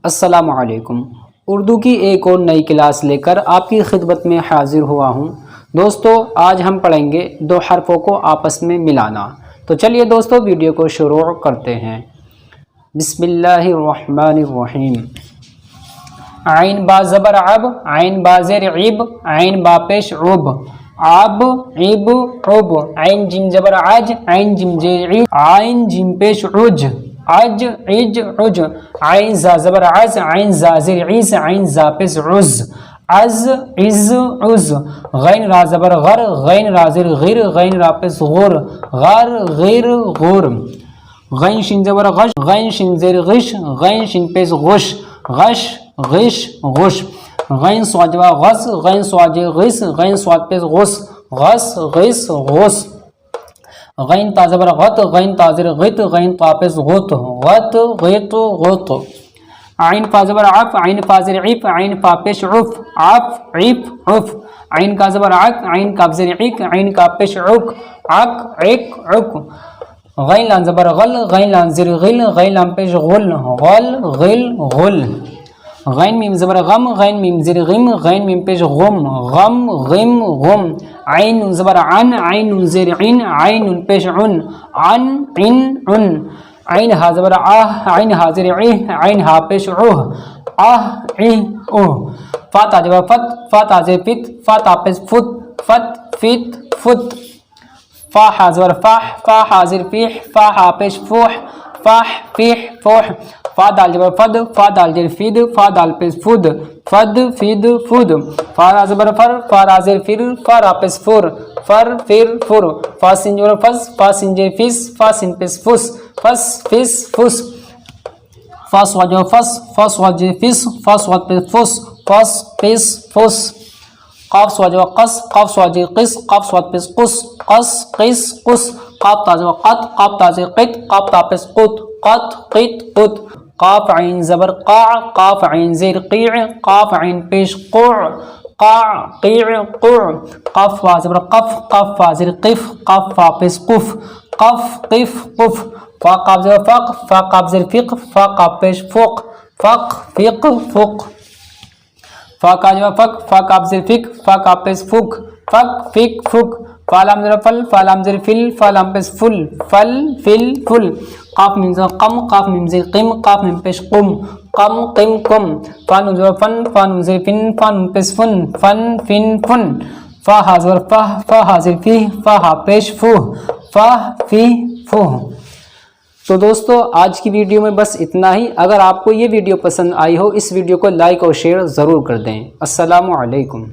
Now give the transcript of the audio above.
अस्सलामु अलैकुम। उर्दू की एक और नई क्लास लेकर आपकी खिदमत में हाजिर हुआ हूँ। दोस्तों, आज हम पढ़ेंगे दो हरफों को आपस में मिलाना। तो चलिए दोस्तों, वीडियो को शुरू करते हैं। बिस्मिल्लाहिर्रहमानिर्रहीम। आइन बा ज़बर अब, आइन बा ज़ेर इब, आइन बा पेश उब, अब इब उब, आइन जिम ज़बर आज, आइन जिम ज़ेर इज, आइन जिम पेश उज, अज इज उज, आइन जा ज़बर अज, आइन जा ज़ेर इज, आइन जा पेश उज, अज इज उज, गैन रा ज़बर गर, गैन रा ज़ेर गिर, गैन रा पेश गुर, गर गिर गुर, गैन शिन ज़बर गश, गैन शिन ज़ेर गिश, गैन शिन पेश गुश, गश गिश गुश, गैन स्वाजवा गस, गैन स्वाजे गिस, गैन स्वाद पेश गुस, गस गिस गुस, गैन ताज़बर गत, गैन ताज़र गित, गैन तापेश गुत, गत गित गुत, आइन फाज़बर अफ, आइन फाज़र इफ, आइन फापेश उफ, अफ इफ उफ, आइन का ज़बर अक, आइन काफ़ज़र इक, आइन कापेश उक, अक इक उक, गैन लान ज़बर गल, गैन लान ज़िर गिल, गैन लान पेश गुल, गल गिल गुल, गैन मीम ज़बर गम, गैन मीम ज़िर गिम, गैन मीम पेश गुम, गम गिम गुम, आइन नून ज़बर अन, आइन नून ज़ेर इन, आइन नून पेश उन, अन इन उन, आइन हा ज़बर आह, आइन हा ज़ेर इह, आइन हा पेश उह, आह इह उह, फा ता ज़बर फत, फा ता ज़ेर फित, फा ता पेश फुत, फत फित फुत, फा हा ज़बर फाह, फा हा ज़ेर फीह, फा हा पेश फूह, फाह फीह फूह, फा दाल ज़बर फद, फा दाल ज़ेर फिद, फा दाल पेश फुद, फद फिद फुद, फा रा ज़बर फर, फा रा ज़ेर फिर, फा रा पेश फुर, फर फिर फुर, फा सिन ज़बर फस, फा सिन ज़ेर फिस, फा सिन पेश फुस, फस फिस फुस, फा स्वाद ज़बर फस, फा स्वाद ज़ेर फिस, फा स्वाद पेश फुस, फस फिस फुस, काफ स्वाद ज़बर कस, काफ स्वाद ज़ेर किस, काफ स्वाद पेश कुस, कस किस कुस, काफ ता ज़बर कत, काफ ता ज़ेर क़ित, काफ ता पेश कुत, कत क़ित कुत, काफ आइन ज़बर क़ा, काफ आइन ज़ेर क़ी, काफ आइन पेश क़ु, क़ा क़ी क़ु, काफ फा ज़बर क़फ, काफ फा ज़ेर क़िफ़, काफ फा पेश क़ुफ़, क़फ क़िफ़ क़ुफ़, फा काफ ज़बर फ़क़, फा काफ ज़ेर फ़िक़, फा काफ पेश फ़ुक़, फ़क़ फ़िक़ फ़ुक़, फा का ज़बर फ़क़, फा काफ ज़ेर फ़िक़, फा काफ पेश फ़ुक़, फ़क़ फ़िक़ फ़ुक़, फा लाम ज़बर फल, फा लाम ज़ेर फ़िल, फा लाम पेश फुल, फल फ़िल फ़ुल, काफ मीम ज़बर क़म, काफ मीम ज़ेर क़िम, काफ मीम पेश क़ुम, क़म क़िम क़ुम, फा नून ज़बर फ़न, फा नून ज़ेर फ़िन, फा नून पेश फ़ुन, फ़न फ़िन फ़ुन, फा हा ज़बर फ़ह, फा हा ज़ेर फ़ीह, फा हा पेश फ़ूह, फ़ह फ़ीह फ़ूह। तो दोस्तों, आज की वीडियो में बस इतना ही। अगर आपको ये वीडियो पसंद आई हो, इस वीडियो को लाइक और शेयर ज़रूर कर दें। अस्सलामु अलैकुम।